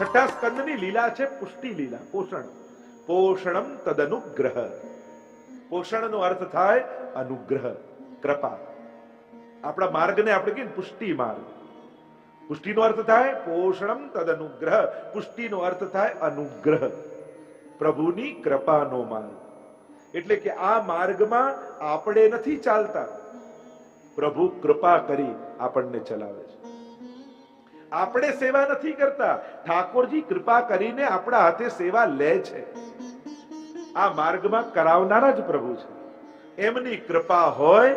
છઠ્ઠા સ્કંદની લીલા છે પુષ્ટિ લીલા, પોષણ. પોષણમ તદનુગ્રહ. પોષણનો અર્થ થાય અનુગ્રહ, કૃપા. આપણા માર્ગને આપણે કહીએ પુષ્ટિ માર્ગ. પુષ્ટિનો અર્થ થાય પોષણમ તદનુગ્રહ, પુષ્ટિનો અર્થ થાય અનુગ્રહ, પ્રભુની કૃપાનો માર્ગ. એટલે કે આ માર્ગમાં આપણે નથી ચાલતા, પ્રભુ કૃપા કરી આપણને ચલાવે છે. આપણે સેવા નથી કરતા, ઠાકોરજી કૃપા કરીને આપણા હાથે સેવા લે છે. આ માર્ગમાં કરાવનારા જ પ્રભુ છે. એમની કૃપા હોય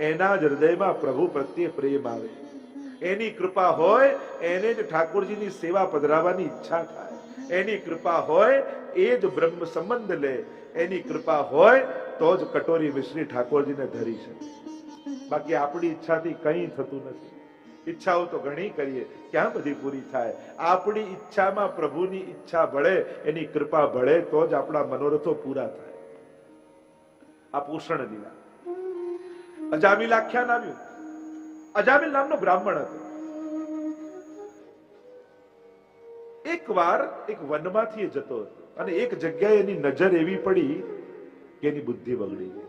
એના જ હૃદયમાં પ્રભુ પ્રત્યે પ્રેમ આવે. એની કૃપા હોય એને જ ઠાકોરજીની સેવા પધરાવવાની ઈચ્છા થાય. એની કૃપા હોય એ જ બ્રહ્મ સંબંધ લે. એની કૃપા હોય તો જ કટોરી મિશ્રી ઠાકોરજીને ધરી છે. બાકી આપણી ઈચ્છાથી કંઈ થતું નથી. ઈચ્છાઓ તો ઘણી કરીએ, ક્યાં બધી પૂરી થાય? આપણી ઈચ્છામાં પ્રભુની ઈચ્છા ભળે, એની કૃપા ભળે તો જ આપણા મનોરથો પૂરા થાય. આ પોષણ લીલા. અજામિલ આખ્યાન આવ્યું. અજામિલ નામનો બ્રાહ્મણ હતો. એક વાર એક વનમાંથી એ જતો હતો અને એક જગ્યાએ એની નજર એવી પડી કે એની બુદ્ધિ બગડી ગઈ.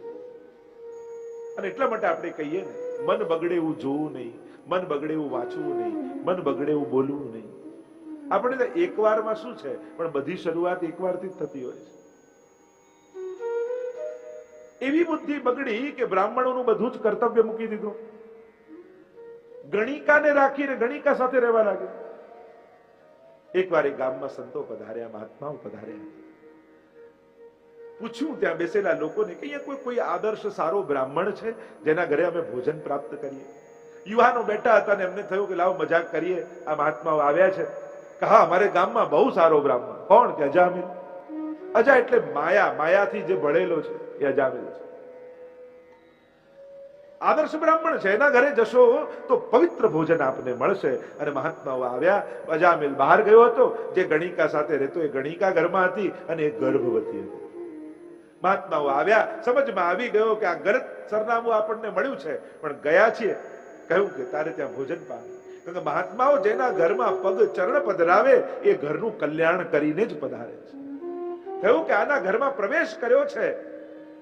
અને એટલા માટે આપણે કહીએ ને, મન બગડે એવું જોવું નહીં, મન બગડે એવું વાંચવું નહીં, મન બગડે એવું બોલવું નહીં. આપણે તો એક વારમાં શું છે, પણ બધી શરૂઆત એક વારથી જ થતી હોય છે. એવી બુદ્ધિ બગડી કે બ્રાહ્મણોનું બધું જ કર્તવ્ય મૂકી દીધું. ગણિકાને રાખીને ગણિકા સાથે રહેવા લાગ્યો. એકવાર એક ગામમાં સંતો પધાર્યા, મહાત્માઓ પધાર્યા. પૂછ્યું ત્યાં બેસેલા લોકોને કે અહીંયા કોઈ આદર્શ સારો બ્રાહ્મણ છે જેના ઘરે અમે ભોજન પ્રાપ્ત કરીએ? યુવાનો બેઠા હતા ને એમને થયું કે લાવો મજાક કરીએ, આ મહાત્માઓ આવ્યા છે. કહા અમારે ગામમાં બહુ સારો બ્રાહ્મણ. કોણ? કે અજામિલ. અજા એટલે માયા, માયાથી જે ભળેલો છે એ અજામિલ છે. આદર્શ બ્રાહ્મણ છે, એના ઘરે જશો તો પવિત્ર ભોજન આપને મળશે. અને મહાત્માઓ આવ્યા. અજામિલ બહાર ગયો હતો. જે ગણિકા સાથે રહેતો એ ગણિકા ઘરમાં હતી અને એ ગર્ભવતી હતી. મહાત્માઓ આવ્યા, સમજમાં આવી ગયો કે આ ગલત સરનામું આપણને મળ્યું છે, પણ ગયા છીએ. કહ્યું કે તારે ત્યાં ભોજન પામે. કારણ કે મહાત્માઓ જેના ઘરમાં પગ ચરણ પધરાવે એ ઘરનું કલ્યાણ કરીને જ પધારે છે. કહ્યું કે આના ઘરમાં પ્રવેશ કર્યો છે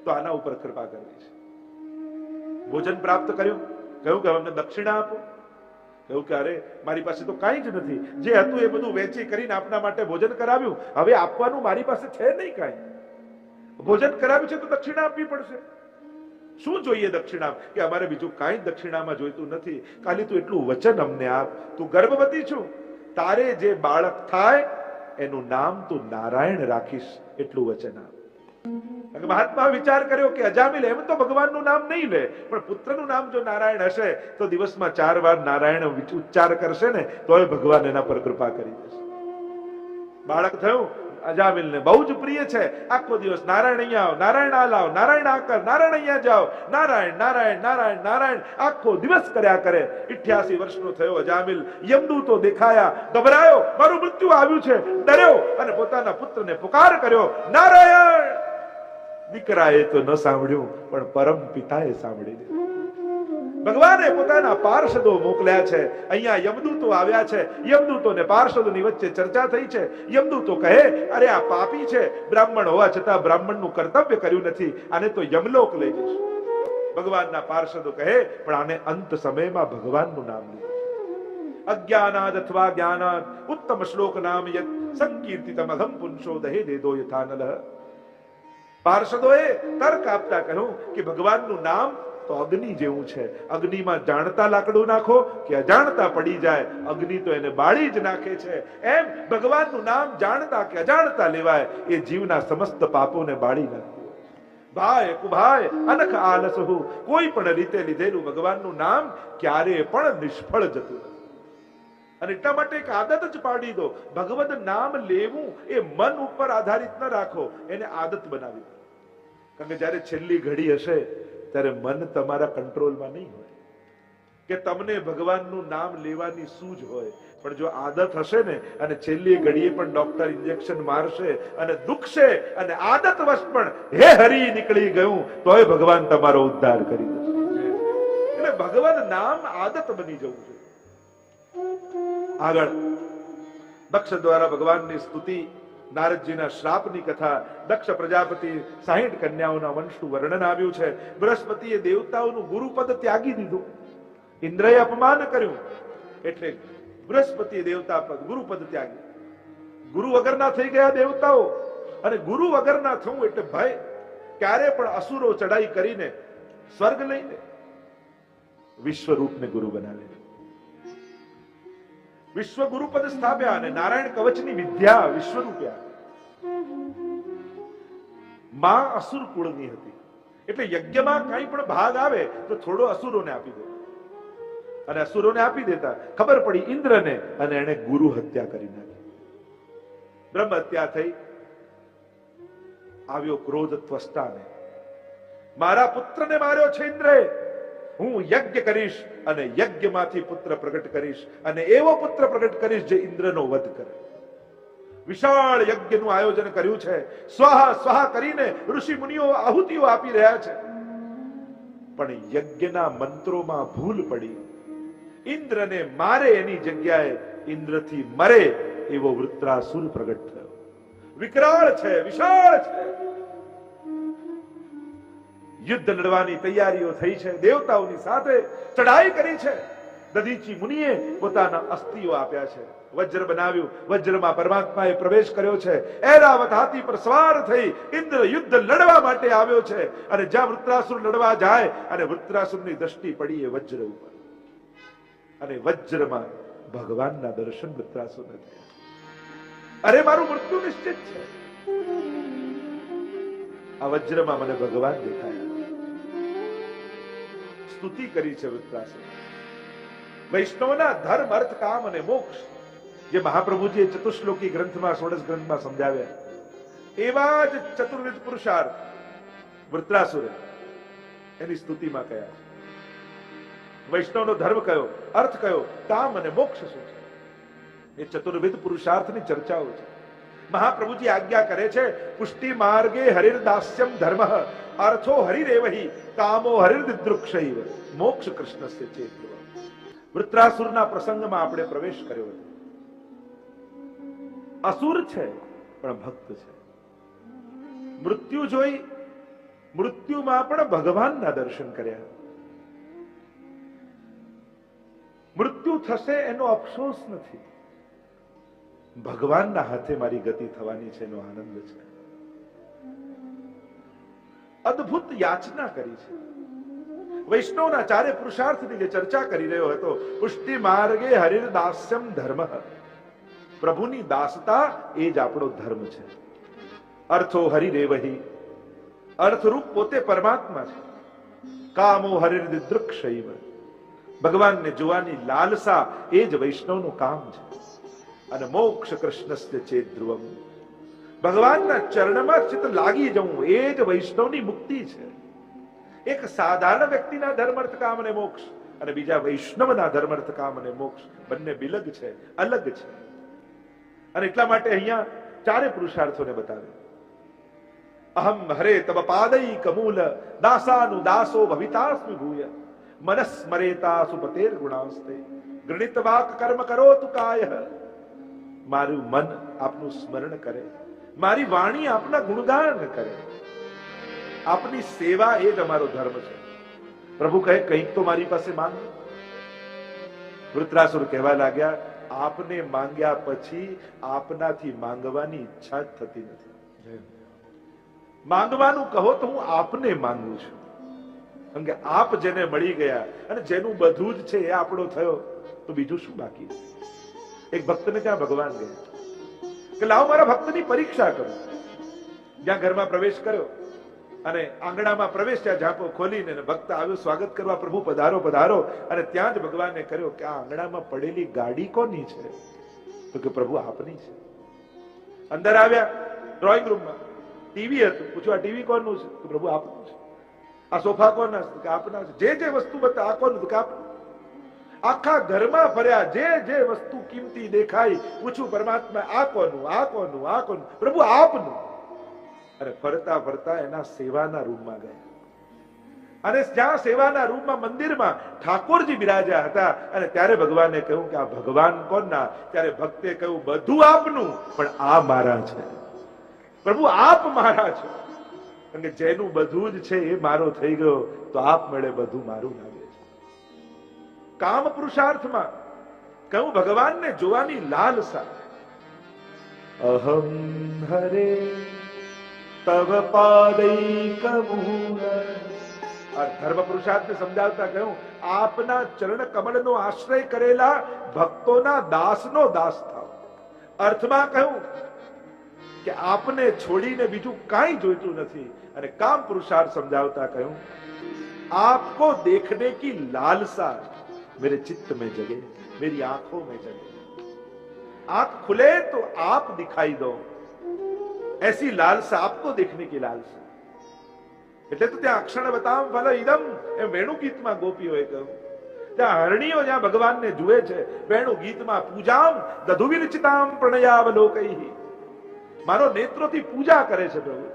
તો આના ઉપર કૃપા કરવી છે. ભોજન પ્રાપ્ત કર્યું. કહ્યું કે અમને દક્ષિણા આપો. કહ્યું કે અરે મારી પાસે તો કાંઈ જ નથી, જે હતું એ બધું વેચી કરીને આપના માટે ભોજન કરાવ્યું, હવે આપવાનું મારી પાસે છે નહીં કાંઈ. ભોજન કરાવ્યું છે તો દક્ષિણા આપવી પડશે. શું જોઈએ દક્ષિણા? કે અમારે બીજું કાંઈ દક્ષિણામાં જોઈતું નથી, ખાલી તું એટલું વચન અમને આપ. તું ગર્ભવતી છું, તારે જે બાળક થાય એનું નામ તું નારાયણ રાખીશ, એટલું વચન આપ. મહાત્મા વિચાર કર્યો કે અજામિલ એમ તો ભગવાનનું નામ નહીં લે, પણ પુત્રનું નામ જો નારાયણ હશે તો દિવસમાં 4 વાર નારાયણ ઉચ્ચાર કરશે ને તોય ભગવાન એના પર કૃપા કરી દેશે. બાળક થયું. અજામિલને બહુ જ પ્રિય છે. આખો દિવસ નારાયણ અહીંયા આવ, નારાયણ આ લાવ, નારાયણ આ કર, નારાયણ અહીંયા જાઓ, નારાયણ નારાયણ નારાયણ નારાયણ આખો દિવસ કર્યા કરે. 88 વર્ષનો થયો અજામિલ. યમદૂતો દેખાયા, ગભરાયો, મારું મૃત્યુ આવ્યું છે, ડર્યો અને પોતાના પુત્રને પુકાર કર્યો, નારાયણ. દીકરાએ તો ન સાંભળ્યું, પણ પરમ પિતાએ સાંભળી લીધું. ભગવાને પોતાના પાર્ષદો મોકલ્યા છે. અહીંયા યમદૂતો આવ્યા છે. યમદૂતોને પાર્ષદોની વચ્ચે ચર્ચા થઈ છે. યમદૂતો કહે, અરે આ પાપી છે, બ્રાહ્મણ હોવા છતાં બ્રાહ્મણનું કર્તવ્ય કર્યું નથી, આને તો યમલોક લઈ જશું. ભગવાનના પાર્ષદો કહે, પણ આને અંત સમયમાં ભગવાનનું નામ લીધું. અજ્ઞાનાદ અથવા જ્ઞાનાદ ઉત્તમ શ્લોક નામ યત સંકીર્તિતમ અઘમ પુંસો દહે દેદો યથાનલ. પાર્ષદોએ તર્ક આપતા કહ્યું કે ભગવાનનું નામ તો અગ્નિ જેવું છે. અગ્નિમાં જાણતા લાકડું નાખો કે અજાણતા પડી જાય, અગ્નિ તો એને બાળી જ નાખે છે. એમ ભગવાનનું નામ જાણતા કે અજાણતા લેવાય એ જીવના સમસ્ત પાપોને બાળી નાખે. ભાઈ કુભાઈ અનખ આલસહુ, કોઈ પણ રીતે લીધેલું ભગવાનનું નામ ક્યારે પણ નિષ્ફળ જતું નથી. અને એટલા માટે એક આદત જ પાડી દો, ભગવદ નામ લેવું એ મન ઉપર આધારિત ન રાખો, એને આદત બનાવી દો. કારણ કે જયારે છેલ્લી ઘડી હશે ત્યારે મન તમારા કંટ્રોલમાં નહીં હોય કે તમને ભગવાનનું નામ લેવાની સૂઝ હોય. પણ જો આદત હશે ને અને છેલ્લી ઘડીએ પણ ડોક્ટર ઇન્જેક્શન મારશે અને દુખશે અને આદત વશ પણ હે હરી નીકળી ગયું તોય ભગવાન તમારો ઉદ્ધાર કરી દેશે. એટલે ભગવાન નામ આદત બની જવું છે. આગળ દક્ષ દ્વારા ભગવાનની સ્તુતિ, નારદજીના શ્રાપની કથા, દક્ષ પ્રજાપતિ 60 કન્યાઓના વંશનું વર્ણન આવ્યું છે. બૃહસ્પતિએ દેવતાઓનું ગુરુપદ ત્યાગી દીધું, ઇન્દ્રએ અપમાન કર્યું, એટલે બૃહસ્પતિએ દેવતા પદ ગુરુપદ ત્યાગી. ગુરુ વગરના થઈ ગયા દેવતાઓ, અને ગુરુ વગરના થવું એટલે ભય. ક્યારે પણ અસુરો ચડાઈ કરીને સ્વર્ગ લઈને વિશ્વરૂપને ગુરુ બનાવે. વિશ્વ ગુરુપદ સ્થાપ્યા અને નારાયણ કવચની વિદ્યા વિશ્વરૂપ્યા. માં અસુર કુળની હતી, એટલે યજ્ઞમાં કંઈ પણ ભાગ આવે તો થોડો અસુરોને આપી દે, અને અસુરોને આપી દેતા. ખબર પડી ઇન્દ્રને, અને એને ગુરુ હત્યા કરી નાખી. બ્રહ્મ હત્યા થઈ. આવ્યો ક્રોધ ત્વષ્ટાને, મારા પુત્રને માર્યો છે ઇન્દ્રએ, હું યજ્ઞ કરીશ અને યજ્ઞમાંથી પુત્ર પ્રગટ કરીશ, અને એવો પુત્ર પ્રગટ કરીશ જે ઇન્દ્રનો વધ કરે. વિશાળ યજ્ઞનું આયોજન કર્યું છે. સ્વાહા સ્વાહા કરીને ઋષિ મુનિઓ આહુતિઓ આપી રહ્યા છે, પણ યજ્ઞના મંત્રોમાં ભૂલ પડી. ઇન્દ્રને મારે એની જગ્યાએ ઇન્દ્રથી મરે એવો વૃત્રાસુર પ્રગટ થયો. વિકરાળ છે, વિશાળ છે. યુદ્ધ લડવાની તૈયારીઓ થઈ છે. દેવતાઓની સાથે ચડાઈ કરી છે. દધીચી મુનિએ પોતાના અસ્થિઓ આપ્યા છે, વજ્ર બનાવ્યું. વજ્રમાં પરમાત્માએ પ્રવેશ કર્યો છે. ઐરાવત હાથી પર સવાર થઈ ઇન્દ્ર યુદ્ધ લડવા માટે આવ્યો છે, અને જ્યાં વૃત્રાસુર લડવા જાય અને વૃત્રાસુરની દ્રષ્ટિ પડી એ વજ્ર ઉપર, અને વજ્રમાં ભગવાનના દર્શન વૃત્રાસુરને થયા. અરે મારું મૃત્યુ નિશ્ચિત છે. આ વજ્રમાં મને ભગવાન દેખાયા. સ્તુતિ કરી છે વૃત્રાસુર. વૈષ્ણવના ધર્મ, અર્થ, કામ અને મોક્ષ જે મહાપ્રભુજીએ ચતુશ્લોકી ગ્રંથમાં, ષોડશ ગ્રંથમાં સમજાવ્યા, એવા જ ચતુર્વિધ પુરુષાર્થ વૃત્રાસુરે એની સ્તુતિમાં કયા છે. વૈષ્ણવનો ધર્મ કયો, અર્થ કયો, કામ અને મોક્ષ શું છે, એ ચતુર્વિધ પુરુષાર્થની ચર્ચાઓ છે. મહાપ્રભુજી આજ્ઞા કરે છે, પુષ્ટિ માર્ગે હરિર્દાસ્યમ ધર્મ, અર્થો હરિરેવહી, કામો હરિર્દૃક્ષૈવ, મોક્ષ કૃષ્ણસ્ય ચેત. વૃત્રાસુરના પ્રસંગમાં આપણે પ્રવેશ કર્યો હતો. અસુર છે પણ ભક્ત છે. મૃત્યુ જોઈ મૃત્યુમાં પણ ભગવાનના દર્શન કર્યા. મૃત્યુ થશે એનો અફસોસ નથી, ભગવાનના હાથે મારી ગતિ થવાની છે એનો આનંદ છે. અદ્ભુત યાચના કરી છે. વૈષ્ણવના ચારે પુરુષાર્થની જે ચર્ચા કરી રહ્યો હતો, પુષ્ટિ માર્ગે હરિર્દાસ્યમ ધર્મ, પ્રભુની દાસતા એ જ આપણો ધર્મ છે. અર્થો હરિરેવહી, અર્થરૂપ પોતે પરમાત્મા છે. કામો હરિર્દૃક્ષૈવ, ભગવાનને જોવાની લાલસા એ જ વૈષ્ણવનું કામ છે. અને મોક્ષ કૃષ્ણસ્ય ચેત ધ્રુવમ, ભગવાનના ચરણમાં ચિત્ત લાગી જવું એ જ વૈષ્ણવની મુક્તિ છે. એક સાધારણ વ્યક્તિના ધર્મર્થ કામ અને મોક્ષ, અને બીજા વૈષ્ણવના ધર્મર્થ કામ અને મોક્ષ બંને બિલગ છે, અલગ છે. અને એટલા માટે અહીંયા ચારે પુરુષાર્થોને બતાવે. અહમ હરે તબ પાદૈક મૂલ, દાસાનુ દાસો ભવિતાસ્મિ ભૂય, મનસ્મરેતા સુપતેર ગુણાસ્તે, ગૃણિત વાક કર્મ કરોતુ કાય. મારું મન આપનું સ્મરણ કરે, મારી વાણી આપના ગુણગાન કરે, આપની સેવા એ જ અમારો ધર્મ છે. પ્રભુ કહે, કંઈક તો મારી પાસે માંગો. વૃત્રાસુર કહેવા લાગ્યા, આપને માંગ્યા પછી આપનાથી માંગવાની ઈચ્છા જ થતી નથી. માંગવાનું કહો તો હું આપને માંગુ છું, કેમ કે આપ જેને મળી ગયા અને જેનું બધું જ છે એ આપણો થયો, તો બીજું શું બાકી? એક ભક્તને ત્યાં ભગવાન ગયા કે લાવો મારા ભક્તની પરીક્ષા કરું. જ્યાં ઘરમાં પ્રવેશ કર્યો અને આંગણામાં પ્રવેશ્યા, ઝાંપો ખોલીને ભક્ત આવ્યો સ્વાગત કરવા, પ્રભુ પધારો પધારો. અને ત્યાં જ ભગવાનને કર્યો કે આ આંગણામાં પડેલી ગાડી કોની છે? તો કે પ્રભુ આપની છે. અંદર આવ્યા ડ્રોઈંગ રૂમમાં, ટીવી હતું, પૂછ્યું આ ટીવી કોનું છે? તો પ્રભુ આપનું છે. આ સોફા કોના છે? કે આપના છે. જે જે વસ્તુ બતા આ કોનું? કે આપનું. આખા ઘરમાં ફર્યા, જે જે વસ્તુ કિંમતી દેખાય પૂછું પરમાત્મા, આ કોનું, આ કોનું, આ કોનું? પ્રભુ આપનું. અને ફરતા ફરતા એના સેવાના રૂમમાં ગયા. અને જ્યાં સેવાના રૂપમાં મંદિરમાં ઠાકોરજી બિરાજ્યા હતા અને ત્યારે ભગવાને કહ્યું કે આ ભગવાન કોણના? ત્યારે ભક્તે કહ્યું બધું આપનું, પણ આ મારા છે. પ્રભુ આપ મારા છો. કારણ કે જેનું બધું જ છે એ મારો થઈ ગયો તો આપ મળે બધું મારું લાગે છે. કામ પુરુષાર્થમાં કહ્યું ભગવાનને જોવાની લાલસા. અહમ હરે તવ પાદૈક મૂલ. ધર્મ પુરુષાર્થને સમજાવતા કહ્યું આપના ચરણ કમળનો આશ્રય કરેલા ભક્તોના દાસનો દાસ થાવ. અર્થમાં કહ્યું કે આપને છોડીને બીજું કાંઈ જોઈતું નથી. અને કામ પુરુષાર્થ સમજાવતા કહ્યું आपको देखने की लालसा मेरे चित्त में जगे, मेरी आंखों में जगे. आंख खुले तो आप दिखाई दो, ऐसी लालसा, आपको देखने की लालसा. એટલે તો ત્યાં અક્ષણ બતાવ ફલ ઇદમ એ વેણુ ગીતમાં ગોપીઓએ કહ્યું. ત્યાં હરણીઓ જ્યાં ભગવાનને જુએ છે વેણુ ગીતમાં પૂજામ દધુ વિરચિતામ પ્રણયાવલોકૈ. મારો નેત્રોથી પૂજા કરે છે પ્રભુ.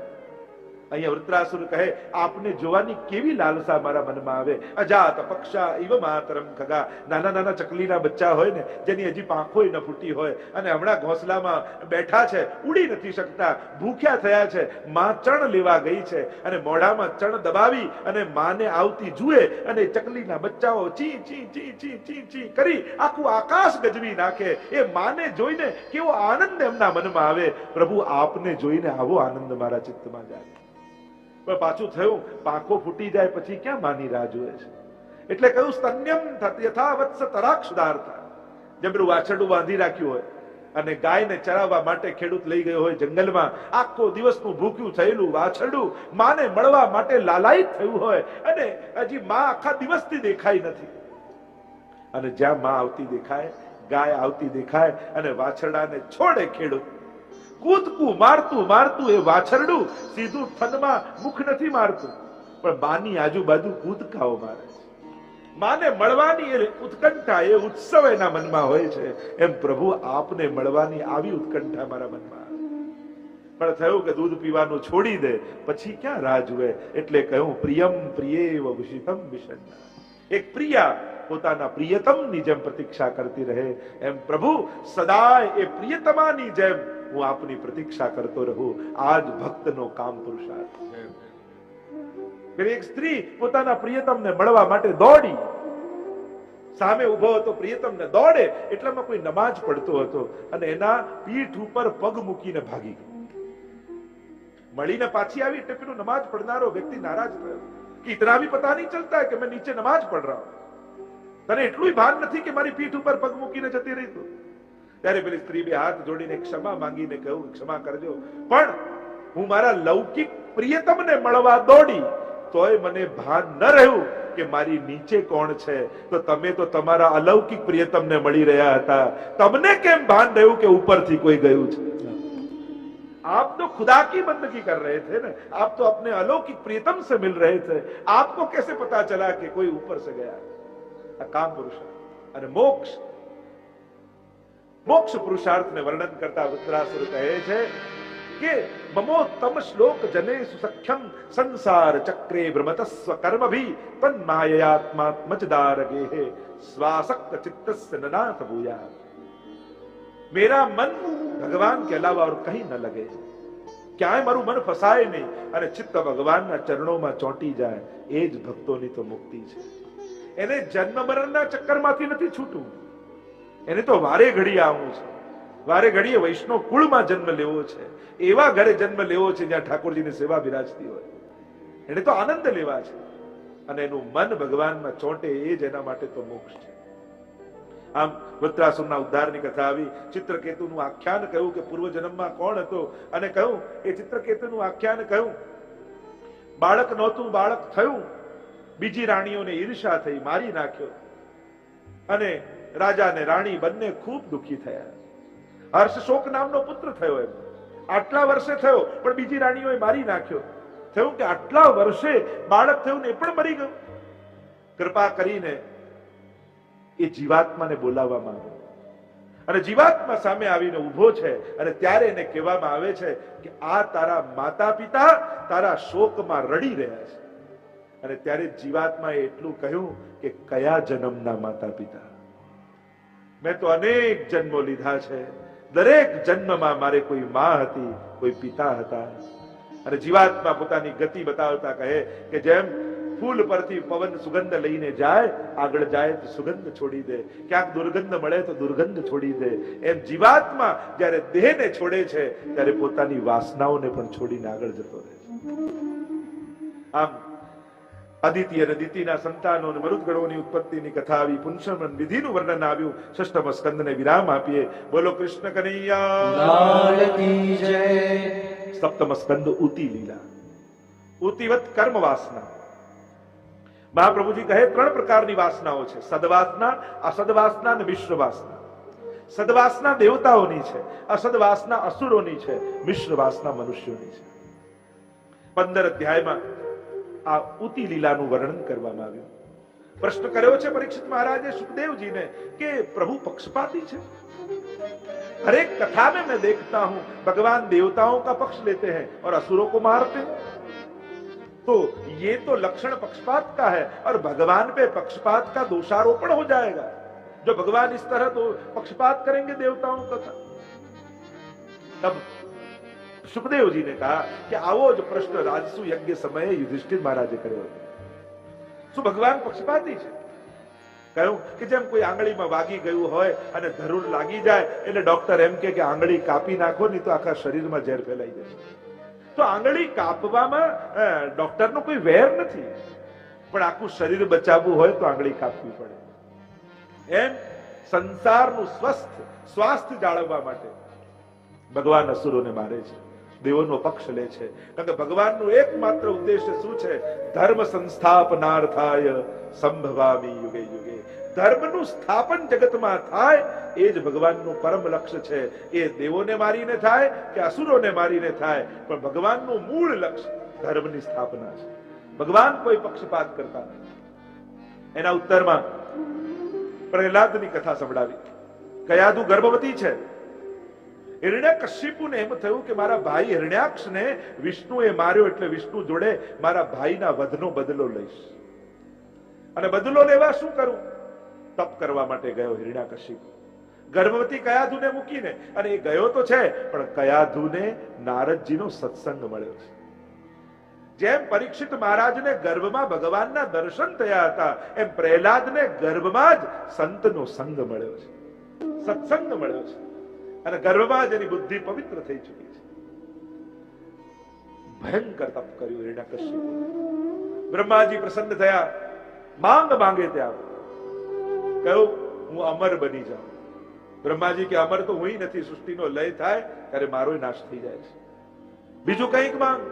અહીંયા વૃત્રાસુર કહે આપને જોવાની કેવી લાલસા મારા મનમાં આવે. અજાત પક્ષા ઇવ માતરમ ખગા. નાના નાના ચકલીના બચ્ચા હોય ને જેની હજી પાંખો ન ફૂટી હોય અને હમણાં ઘોંસલામાં બેઠા છે, ઉડી નથી શકતા, ભૂખ્યા થયા છે. માં ચણ લેવા ગઈ છે અને મોઢામાં ચણ દબાવી અને માને આવતી જુએ અને ચકલીના બચ્ચાઓ ચી ચી ચી ચી ચી ચી કરી આખું આકાશ ગજવી નાખે. એ માને જોઈને કેવો આનંદ એમના મનમાં આવે. પ્રભુ આપને જોઈને આવો આનંદ મારા ચિત્તમાં જાય. પણ પાછું થયું પાંખો ફૂટી જાય પછી ક્યાં માની રાહ જોવે છે. એટલે કહ્યું સ્તન્યમ યથા વત્સ તરાક્ષદાર્થા. જેમ પેલું વાછરડું બાંધી રાખ્યું હોય અને ગાયને ચરાવવા માટે ખેડૂત લઈ ગયો હોય જંગલમાં, આખો દિવસનું ભૂખ્યું થયેલું વાછરડું માને મળવા માટે લાલાયિત થયું હોય અને હજી માં આખા દિવસથી દેખાઈ નથી. અને જ્યાં માં આવતી દેખાય, ગાય આવતી દેખાય અને વાછરડાને છોડે ખેડૂત. કૂદકું મારતું મારતું એ વાછરડું સીધું થનમાં મુખ નથી મારતું, પણ માની આજુબાજુ કૂદકાઓ મારે છે. માને મળવાની એ ઉત્કંઠા, એ ઉત્સવ એના મનમાં હોય છે. એમ પ્રભુ આપને મળવાની આવી ઉત્કંઠા મારા મનમાં આવે. પણ થયું કે દૂધ પીવાનું છોડી દે પછી ક્યાં રાહ જુએ. એટલે કહ્યું પ્રિયમ પ્રિયેવ વિષિતમ વિષન્ના. એક પ્રિયા પોતાના પ્રિયતમની જેમ પ્રતીક્ષા કરતી રહે એમ પ્રભુ સદાય એ પ્રિયતમાની જેમ હું આપની પ્રતીક્ષા કરતો રહું. આજ ભક્તનો કામ પુરુષાર્થ. એક સ્ત્રી પોતાના પ્રિયતમને મળવા માટે દોડી, સામે ઉભો હતો પ્રિયતમને, દોડે એટલામાં કોઈ નમાજ પડતો હતો અને એના પીઠ ઉપર પગ મૂકીને ભાગી ગયો. મળીને પાછી આવી એટલે પેલો નમાજ પડનારો વ્યક્તિ નારાજ થયો કે ઇતના ભી પતા નહીં ચલતા કે મેં નીચે નમાજ પઢ રહા હું, તને એટલું ભાન નથી કે મારી પીઠ ઉપર પગ મૂકીને જતી રહી તું. ત્યારે પેલી સ્ત્રી બે હાથ જોડીને ક્ષમા માંગીને કહ્યું ક્ષમા કરજો, પણ હું મારા લૌકિક પ્રિયતમને મળવા દોડી તોય મને ભાન ન રહ્યું કે મારી નીચે કોણ છે. તો તમે તો તમારા અલૌકિક પ્રિયતમને મળી રહ્યા હતા, તમને કેમ ભાન રહ્યું કે ઉપરથી કોઈ ગયું છે? आप तो खुदा की बंदगी कर रहे थे ना, आप तो अपने अलौकिक प्रियतम से मिल रहे थे, आपको कैसे पता चला कि कोई ऊपर से गया? કામ પુરુષાર્થ અને મોક્ષ. મોક્ષ પુરુષાર્થને વર્ણન કરતા વૃત્રાસુર કહે છે કે મમોત્તમ શ્લોક જને સુસખ્યમ સંસાર ચક્રે ભ્રમતસ્વ કર્મભી તન્માયયાત્માત્મચદારગે स्वासक्त चित्तस्य ननाथ भूया. मेरा मन भगवान के अलावा और कहीं न लगे, ક્યાંય મારું મન ફસાય નહીં અને ચિત્ત ભગવાનના ચરણોમાં ચોંટી જાય. એ જ ભક્તોની તો મુક્તિ છે. એને જન્મ મરણના ચક્કરમાંથી નથી છૂટવું, એને તો વારે ઘડીએ આવવું છે. વારે ઘડીએ વૈષ્ણવ કુળમાં જન્મ લેવો છે, એવા ઘરે જન્મ લેવો છે જ્યાં ઠાકોરજીની સેવા બિરાજતી હોય. એને તો આનંદ લેવા છે અને એનું મન ભગવાનમાં ચોંટે એ જ એના માટે તો મોક્ષ છે. આમ વૃત્રાસુરના ઉદ્ધારની કથા આવી. ચિત્રકેતુનું આખ્યાન કહ્યું કે પૂર્વ જન્મમાં કોણ હતો અને કહ્યું એ ચિત્રકેતુનું આખ્યાન કહ્યું બાળક નહોતું, બાળક થયું. બીજી રાણીઓને ઈર્ષા થઈ, મારી નાખ્યો અને રાજા ને રાણી બંને ખૂબ દુખી થયા. હર્ષશોક નામનો પુત્ર થયો એમ. આટલા વર્ષે થયો પણ બીજી રાણીઓએ મારી નાખ્યો. થયું કે આટલા વર્ષે બાળક થયું ને એ પણ મરી ગયું. કૃપા કરીને એ જીવાત્માને બોલાવવામાં આવે અને જીવાત્મા સામે આવીને ઉભો છે અને ત્યારે એને કહેવામાં આવે છે કે આ તારા માતા પિતા તારા શોકમાં રડી રહ્યા છે અને ત્યારે જીવાત્માએ એટલું કહ્યું કે કયા જન્મના માતા પિતા, મેં તો અનેક જન્મો લીધા છે, દરેક જન્મમાં મારે કોઈ માં હતી, કોઈ પિતા હતા. અને જીવાત્મા પોતાની ગતિ બતાવતા કહે કે જેમ ફૂલ પરથી પવન સુગંધ લઈને જાય, આગળ જાય તો સુગંધ છોડી દે, ક્યાંક દુર્ગંધ મળે તો દુર્ગંધ છોડી દે, એમ જીવાત્મા જ્યારે દેહને છોડે છે ત્યારે પોતાની વાસનાઓને પણ છોડીને આગળ જતો રહે છે. આમ અદિતિ અને દિતિના સંતાનો અને મરુદગણોની ઉત્પત્તિની કથા આવી, પુંસવન વિધિનું વર્ણન આવ્યું. ષષ્ઠમ સ્કંદને વિરામ આપીએ. બોલો કૃષ્ણ કનૈયા લાલ કી જય. સપ્તમ સ્કંદ ઉતિ લીલા. ઉતિવત કર્મ વાસના. મહાપ્રભુજી કહે 3 પ્રકારની વાસનાઓ છે: સદવાસના, અસદવાસના અને મિશ્ર વાસના. સદવાસના દેવતાઓની છે, અસદવાસના અસુરોની છે, મિશ્ર વાસના મનુષ્યોની છે. 15 અધ્યાયમાં આ ઉતિ લીલાનું વર્ણન કરવામાં આવ્યું. પ્રશ્ન કર્યો છે પરીક્ષિત મહારાજે સુખદેવજીને કે પ્રભુ पक्षपाती છે? हर एक कथा में मैं देखता हूं भगवान देवताओं का पक्ष लेते हैं और असुरों को मारते हैं, तो ये तो लक्षण पक्षपात का है और भगवान पे पक्षपात का दोषारोपण हो जाएगा जो भगवान इस तरह तो पक्षपात करेंगे देवताओं का. तब सुखदेव जी ने कहा कि आवो जो प्रश्न राजसु यज्ञ समय युधिष्ठिर महाराजे કર્યો. શું ભગવાન પક્ષપાતી છે? કહ્યું કે જેમ કોઈ આંગળીમાં વાગી ગયું હોય અને ધરુર લાગી જાય એટલે ડોક્ટર એમ કે આંગળી કાપી નાખો, નહીં તો આખા શરીરમાં ઝેર ફેલાઈ જશે. તો આંગળી કાપવામાં ડોક્ટરનો કોઈ વેર નથી, પણ આખું શરીર બચાવવું હોય તો આંગળી કાપવી પડે. એમ સંસારનું સ્વાસ્થ્ય જાળવવા માટે ભગવાન અસુરોને મારે છે, દેવોનો પક્ષ લે છે. કારણ કે ભગવાનનું એકમાત્ર ઉદ્દેશ્ય શું છે? ધર્મ સંસ્થાપનાર્થાય સંભવામી યુગે યુગે. ધર્મનું સ્થાપન જગતમાં થાય એ જ ભગવાનનું પરમ લક્ષ્ય છે. એ દેવોને મારીને થાય કે અસુરોને મારીને થાય, પણ ભગવાનનું મૂળ લક્ષ્ય ધર્મની સ્થાપના છે. ભગવાન કોઈ પક્ષપાત કરતા નથી. એના ઉત્તરમાં પ્રહલાદની કથા સંભળાવી. કયાદુ ગર્ભવતી છે. હિરણ્યકશિપુને એમ થયું કે મારા ભાઈ હિરણ્યાક્ષને વિષ્ણુએ માર્યો, એટલે વિષ્ણુ જોડે મારા ભાઈના વધનો બદલો લઈશ. અને બદલો લેવા શું કરું? તપ કરવા માટે ગયો હિરણ્યકશિપુ. ગર્ભવતી કયાધુને મૂકીને. અને એ ગયો તો છે, પણ કયાધુને નારદજીનો સત્સંગ મળ્યો છે. જેમ પરીક્ષિત મહારાજને ગર્ભમાં ભગવાનના દર્શન થયા હતા, એમ પ્રહલાદને ગર્ભમાં જ સંતનો સંગ મળ્યો છે, સત્સંગ મળ્યો છે. અને ગર્ભમાં જ એની બુદ્ધિ પવિત્ર થઈ ચૂકી છે. ભયંકર તપ કર્યું હિરણ્યકશિપુ. બ્રહ્માજી પ્રસન્ન થયા, માંગે ત્યાં કહ્યું હું અમર બની જાઉં. બ્રહ્માજી કે અમર તો હું નથી, સૃષ્ટિનો લય થાય ત્યારે મારો નાશ થઈ જાય છે. બીજું કંઈક માંગ.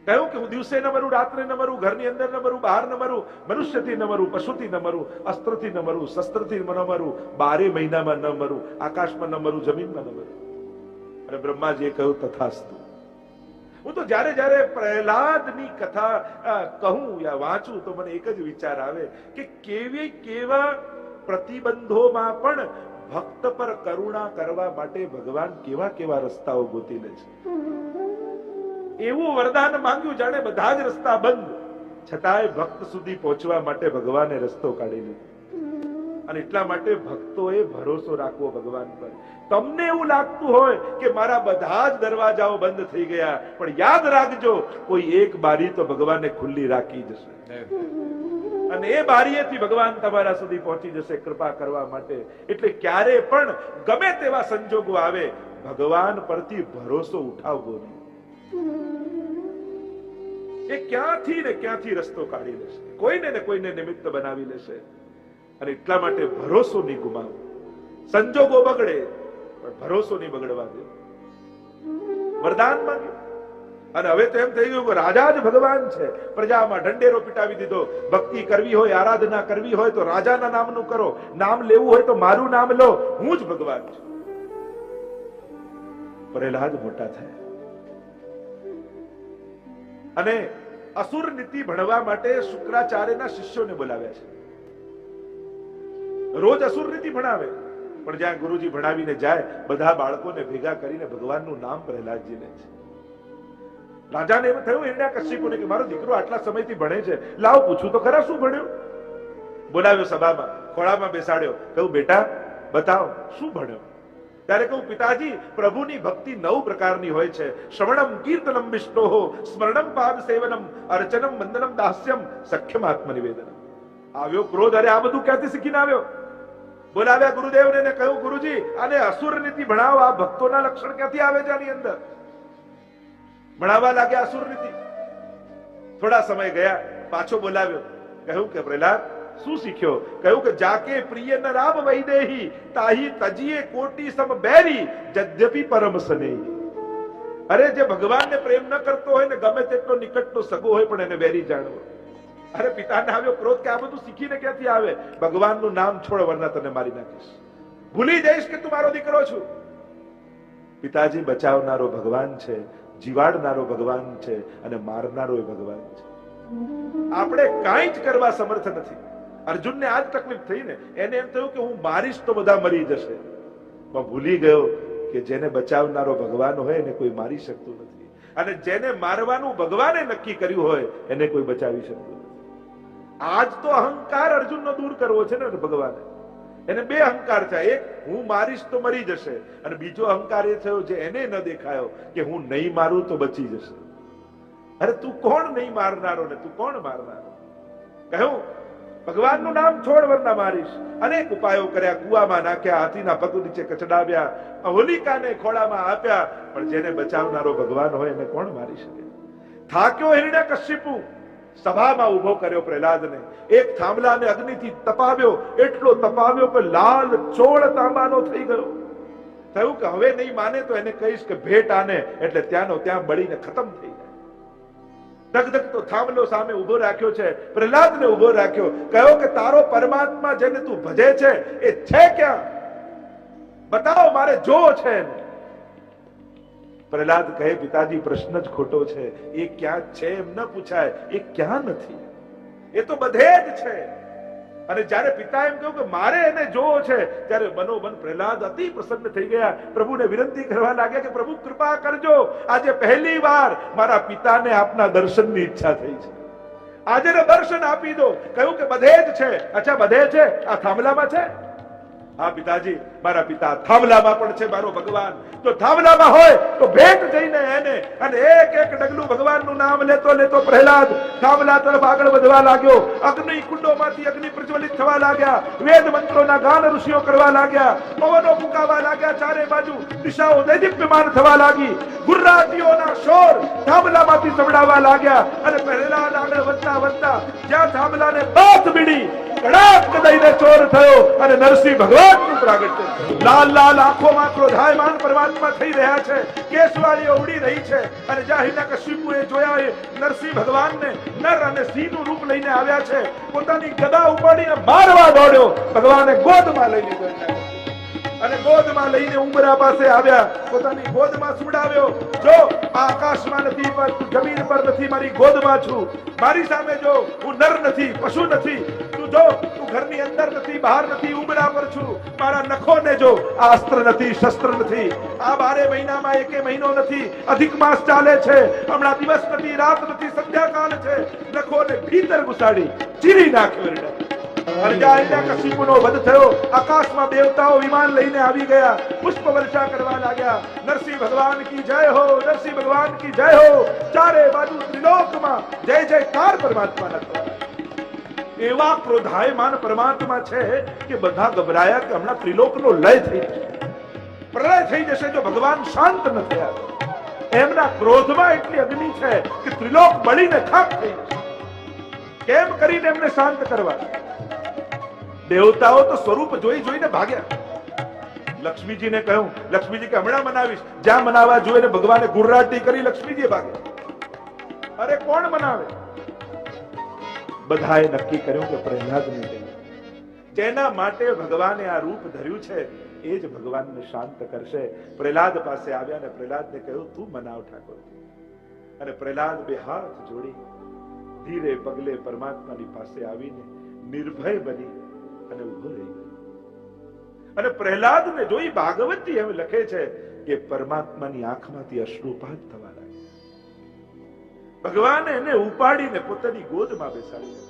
કહ્યું કે હું દિવસે ન મરું, રાત્રે ન મરું, ઘરની અંદર ન મરું, બહાર ન મરું, મનુષ્યથી ન મરું, પશુથી ન મરું, અસ્ત્રથી ન મરું, શસ્ત્રથી ન મરું, 12 મહિનામાં ન મરું, આકાશમાં ન મરું, જમીનમાં ન મરું. અને બ્રહ્માજીએ કહ્યું તથાસ્તુ. હું તો જ્યારે જ્યારે પ્રહલાદની કથા કહું યા વાંચું તો મને એક જ વિચાર આવે કે કેવા પ્રતિબંધોમાં પણ ભક્ત પર કરુણા કરવા માટે ભગવાન કેવા રસ્તાઓ ગોતી લે છે. એવું વરદાન માંગ્યું જાણે બધા જ રસ્તા બંધ, છતાંય ભક્ત સુધી પહોંચવા માટે ભગવાને રસ્તો કાઢી લીધો. અને એટલા માટે ભક્તોએ ભરોસો રાખવો ભગવાન પર. તમને એવું લાગતું હોય કે મારા બધા જ દરવાજાઓ બંધ થઈ ગયા, પણ યાદ રાખજો કોઈ એક બારી તો ભગવાને ખુલ્લી રાખી જશે, અને એ બારીએથી ભગવાન તમારા સુધી પહોંચી જશે કૃપા કરવા માટે. એટલે ક્યારે પણ ગમે તેવા સંજોગો આવે ભગવાન પરથી ભરોસો ઉઠાવવો નહીં. એ ક્યાંથી રસ્તો કાઢી લેશે, કોઈને ને કોઈને નિમિત્ત બનાવી લેશે. અને એટલા માટે ભરોસો નહીં ગુમાવો. સંજોગો બગડે પણ ભરોસો નહીં બગડવા દે. વરદાન માંગ્યું અને હવે તો એમ થઈ ગયું કે રાજા જ ભગવાન છે. પ્રજામાં ઢંઢેરો પીટાવી દીધો. ભક્તિ કરવી હોય, આરાધના કરવી હોય તો રાજાના નામનું કરો, નામ લેવું હોય તો મારું નામ લો, હું જ ભગવાન છું. પ્રહલાદ મોટા થયા અને અસુર નીતિ ભણવા માટે શુક્રાચાર્યના શિષ્યોને બોલાવ્યા છે. રોજ અસુર નીતિ ભણાવે, પણ જ્યાં ગુરુજી ભણાવીને જાય બધા બાળકોને ભેગા કરીને ભગવાનનું નામ પ્રહલાદજી લે છે. રાજાને એમ થયું હિરણ્યકશિપુને કે મારો દીકરો આટલા સમયથી ભણે છે, લાવ પૂછું તો ખરા શું ભણ્યો. બોલાવ્યો સભામાં, ખોળામાં બેસાડ્યો, કહ્યું બેટા બતાવો શું ભણ્યો. ત્યારે કહું પિતાજી પ્રભુની ભક્તિ 9 પ્રકારની હોય છે. શ્રવણમ કીર્તનમ વિષ્ણોઃ, સ્મરણમ પાદ સેવનમ, અર્ચનમ વંદનમ દાસ્યમ, સખ્યમ આત્મનિવેદનમ. આવ્યો ક્રોધ, અરે આ બધું ક્યાંથી શીખીને આવ્યો. બોલાવ્યા ગુરુદેવને ને કહ્યું ગુરુજી આને અસુર નીતિ ભણાવો, આ ભક્તોના લક્ષણ ક્યાંથી આવે છે આની અંદર. ભણાવવા લાગ્યા અસુર નીતિ. થોડા સમય ગયા, પાછો બોલાવ્યો, કહ્યું કે પ્રહલાદ શું શીખ્યો. કહ્યું કે જાકે પ્રિય ન રામ વૈદેહી, તાહી તજીએ કોટી સમ બેરી, જદ્યપી પરમ સ્નેહી. અરે જે ભગવાનને પ્રેમ ન કરતો હોય ને ગમે તેટલો નિકટનો સગો હોય પણ એને વેરી જાણવો. અરે પિતાને આવ્યો ક્રોધ કે આ બધું શીખીને ક્યાંથી આવે. ભગવાનનું નામ છોડ વરના તને મારી નાખીશ, ભૂલી જઈશ કે તું મારો દીકરો છું. પિતાજી બચાવનારો ભગવાન છે, જીવાડનારો ભગવાન છે અને મારનારો ભગવાન છે. આપણે કાંઈ જ કરવા સમર્થ નથી. અર્જુનને આ જ તકલીફ થઈ ને, એને એમ થયું કે હું મારીશ તો બધા મરી જશે, પણ ભૂલી ગયો કે જેને બચાવનારો ભગવાન હોય એને કોઈ મારી શકતું નથી, અને જેને મારવાનું ભગવાને નક્કી કર્યું હોય એને કોઈ બચાવી શકતું નથી. આજ તો અહંકાર અર્જુનનો દૂર કરવો છે ને ભગવાને. એને 2 અહંકાર થયા, એક હું મારીશ તો મરી જશે, અને બીજો અહંકાર એ થયો જે એને ન દેખાયો કે હું નહીં મારું તો બચી જશે. અરે તું કોણ નહીં મારનારો ને તું કોણ મારનારો. કહ્યું ભગવાનનું નામ છોડ વરના મારીશ. અનેક ઉપાયો કર્યા, કુવામાં નાખ્યા, હાથીના પગ નીચે કચડાવ્યા, હોલિકાને ખોળામાં આપ્યા, પણ જેને બચાવનારો ભગવાન હોય એને કોણ મારી શકે. થાક્યો હિરણ્યકશિપુ, સભામાં ઉભો કર્યો પ્રહલાદને, એક થાંભલાને અગ્નિથી તપાવ્યો, એટલો તપાવ્યો કે લાલ ચોળ તાંબાનો થઈ ગયો. થયું કે હવે નહીં માને તો એને કહીશ કે ભેટ આને, એટલે ત્યાંનો ત્યાં બળીને ખતમ થઈ જાય. ધગધગતો થાંભલો સામે ઉભો રાખ્યો છે, પ્રહલાદને ઉભો રાખ્યો, કહ્યો કે તારો પરમાત્મા જેને તું ભજે છે એ છે ક્યાં, બતાવો, મારે જોવો છે. પ્રહલાદ કહે પિતાજી પ્રશ્ન જ ખોટો છે, એ ક્યાં છે એમ ન પૂછાય, એ ક્યાં નથી, એ તો બધે જ છે. અને જ્યારે પિતા એમ કહ્યું કે મારે એને જોવો છે, ત્યારે મનોમન પ્રહલાદ અતિ પ્રસન્ન થઈ ગયા. પ્રભુને વિનંતી કરવા લાગ્યા કે પ્રભુ કૃપા કરજો, આજે પહેલી વાર મારા પિતાને આપના દર્શનની ઈચ્છા થઈ છે, આજે દર્શન આપી દો. કહ્યું કે બધે જ છે. અચ્છા બધે છે, આ થાંભલામાં છે? હા પિતાજી, મારા પિતા થાંભલામાં પણ છે મારો ભગવાન. તો થાંભલામાં હોય તો ભેટ જઈને એને, અને એક એક ડગલું ભગવાનનું નામ લેતો લેતો પ્રહલાદ થાંભલા તરફ આગળ વધવા લાગ્યો. અગ્નિ કુંડોમાંથી અગ્નિ પ્રજ્વલિત થવા લાગ્યા, વેદ મંત્રોના ગાન ઋષિઓ કરવા લાગ્યા, પવનો ફૂંકાવા લાગ્યા, ચારે બાજુ દિશાઓ દૈદીપ્યમાન થવા લાગી, ગુર્રાટીઓના શોર થાંભલામાંથી સંભળાવા લાગ્યા. અને પ્રહલાદ આગળ વધતા વધતા જ્યાં થાંભલાને બાથ બીડી કડાક દઈને ચોર થયો, અને નરસિંહ ભગવાનનું પ્રાગટ્ય થયું. લાલ લાલ આંખોમાં ક્રોધાયમાન પરમાત્મા થઈ રહ્યા છે, કેસવાળીઓ ઉડી રહી છે. અને જ્યાં હિરણ્યકશિપુએ જોયા એ નરસિંહ ભગવાનને નર અને સિંહનું રૂપ લઈને આવ્યા છે, પોતાની ગદા ઉપાડીને મારવા દોડ્યો. ભગવાને ગોદમાં લઈ લીધો, અને ગોદમાં લઈને ઉંબરા પાસે આવ્યા, પોતાની ગોદમાં સુવડાવ્યો. જો આ આકાશમાં નથી, જમીન પર નથી, મારી ગોદમાં છું. મારી સામે જો, હું નર નથી, પશુ નથી. તું જો, તું ઘરની અંદર નથી, બહાર નથી, ઉંબરા પર છું. મારા નખોને જો, આ અસ્ત્ર નથી, શસ્ત્ર નથી. આ 12 મહિનામાં એકે મહિનો નથી, અધિક માસ ચાલે છે. હમણાં દિવસ નથી, રાત નથી, સંધ્યાકાળ છે. નખોને ભીતર ઘુસાડી ચીરી નાખ્યો. હિરણ્યકશિપુનો વધ થયો. આકાશમાં દેવતાઓ વિમાન લઈને આવી ગયા, પુષ્પ વર્ષા કરવા લાગ્યા. નરસિંહ ભગવાન કી જય હો, નરસિંહ ભગવાન કી જય હો. ચારે બાજુ ત્રિલોકમાં જય જયકાર પરમાત્માના થયા. એવા ક્રોધાયમાન પરમાત્મા છે કે બધા ગભરાયા કે હમણાં ત્રિલોકનો લય થઈ જશે, પ્રલય થઈ જશે જો ભગવાન શાંત ન થયા. એમના ક્રોધમાં એટલી અગ્નિ છે કે ત્રિલોક બળીને ખાક થઈ જશે. કેમ કરીને એમને શાંત કરવા? દેવતાઓ તો સ્વરૂપ જોઈ જોઈને ભાગ્યા. લક્ષ્મીજીને કહ્યું, લક્ષ્મીજી કે હમણાં મનાવીશ. જ્યાં મનાવવા જોઈએ ને ભગવાને ગુર્રાટી કરી, લક્ષ્મીજી ભાગ્યા. અરે કોણ મનાવે? બધાએ નક્કી કર્યું કે પ્રહલાદને કહીએ. જેના માટે ભગવાને આ રૂપ ધર્યું છે એ જ ભગવાનને શાંત કરશે. પ્રહલાદ પાસે આવ્યા અને પ્રહલાદને કહ્યું તું મનાવ ઠાકોર. અને પ્રહલાદ 2 હાથ જોડી ધીરે પગલે પરમાત્માની પાસે આવીને નિર્ભય બની અને ઉભો રહી ગયો. અને પ્રહલાદને જોઈ ભાગવતી એમ લખે છે કે પરમાત્માની આંખમાંથી અશ્રુપાત થવા લાગ્યા. ભગવાને એને ઉપાડીને પોતાની ગોદમાં બેસાડી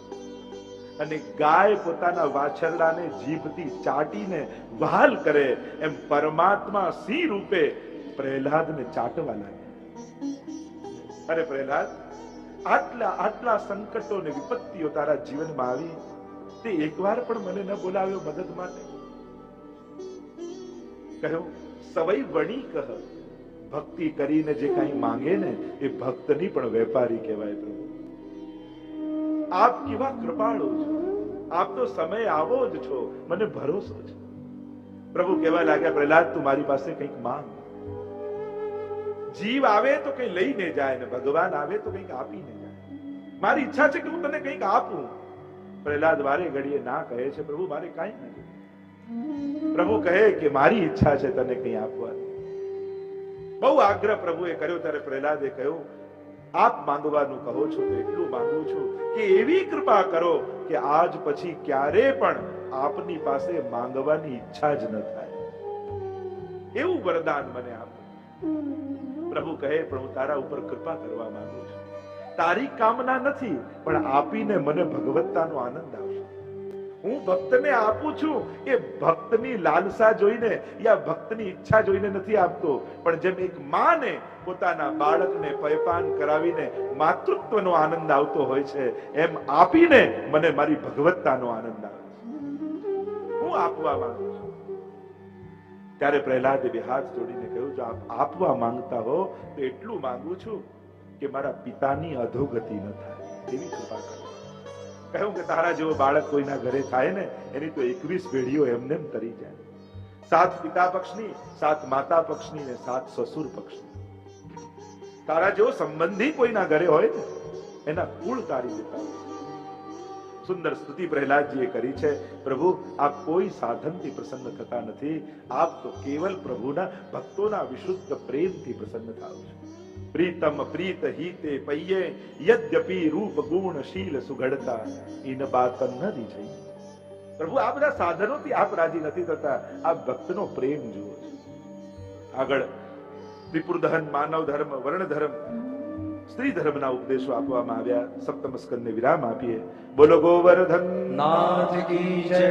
અને ગાય પોતાના વાછરડાને જીભથી ચાટીને વહાલ કરે એમ પરમાત્મા સિંહ રૂપે પ્રહલાદને ચાટવા લાગ્યા. અરે પ્રહલાદ, આટલા સંકટો ને વિપત્તિઓ તારા જીવનમાં આવી, તે એકવાર પણ મને ન બોલાવ્યો મદદ માટે. કહ્યું સવઈ વણી કહ, ભક્તિ કરીને જે કઈ માંગે ને એ ભક્તની પણ વેપારી કહેવાય. પ્રભુ આપ કેવા કૃપાળુ છો, આપ તો સમય આવો જ છો, મને ભરોસો છે. પ્રભુ કહેવા લાગ્યા પ્રહલાદ, તું મારી પાસે કંઈક માંગ. જીવ આવે તો કઈ લઈને જાય ને ભગવાન આવે તો કંઈક આપીને જાય. મારી ઈચ્છા છે કે હું તને કંઈક આપું. પ્રહલાદ વારે ઘડીએ ના કહે છે, પ્રભુ મારે કાંઈ નથી. પ્રભુ કહે કે મારી ઈચ્છા છે તને કંઈ આપવાની. બહુ આગ્રહ પ્રભુએ કર્યો ત્યારે પ્રહલાદે કહ્યું, આપ માંગવાનું કહો છો તો એટલું માંગુ છું કે એવી કૃપા કરો કે આજ પછી ક્યારે પણ આપની પાસે માંગવાની ઈચ્છા જ ન થાય, એવું વરદાન મને આપો. પ્રભુ કહે, પણ હું તારા ઉપર કૃપા કરવા માંગુ છું. તારી કામના નથી, પણ આપીને મને ભગવત્તાનો આનંદ આવશે. હું ભક્તને આપું છું એ ભક્તની લાલસા જોઈને યા ભક્તની ઈચ્છા જોઈને નથી આપતો, પણ જેમ એક માને પોતાના બાળકને પયપાન કરાવીને માતૃત્વનો આનંદ આવતો હોય છે, એમ આપીને મને મારી ભગવત્તાનો આનંદ આવે છે. હું આપવા માંગુ છું. ત્યારે પ્રહલાદે બે હાથ જોડીને કહ્યું, જો આપ આપવા માંગતા હો તો એટલું માંગુ છું કે મારા પિતાની અધોગતિ ન થાય, એવી કૃપા કરો. કહ્યું કે તારા જેવો બાળક કોઈના ઘરે થાય ને એની તો 21 પેઢીઓ એમને તરી જાય. 7 પિતા પક્ષની, 7 માતા પક્ષની ને 7 સસુર પક્ષની. તારા જેવો સંબંધી કોઈના ઘરે હોય ને એના કુળ તારી દેતા હોય. સુંદર સ્તુતિ પ્રહલાદજીએ કરી છે. પ્રભુ આપ કોઈ સાધનથી પ્રસન્ન થતા નથી, આપ તો કેવલ પ્રભુના ભક્તોના વિશુદ્ધ પ્રેમથી પ્રસન્ન થાવ છો. પ્રીતમ પ્રીત હિતે પૈયે યદ્યપિ રૂપ ગુણ શીલ સુઘડતા ઇન બાત ન દીજઈ. પ્રભુ આ બધા સાધનોથી આપ રાજી નથી થતા, આપ ભક્તનો પ્રેમ જુઓ છો. આગળ ત્રિપુર દહન, માનવ ધર્મ, વર્ણ ધર્મ, સ્ત્રી ધર્મના ઉપદેશો આપવામાં આવ્યા. સપ્તમ સ્કંદને વિરામ આપીએ. બોલો ગોવર્ધન નાથ કી જય.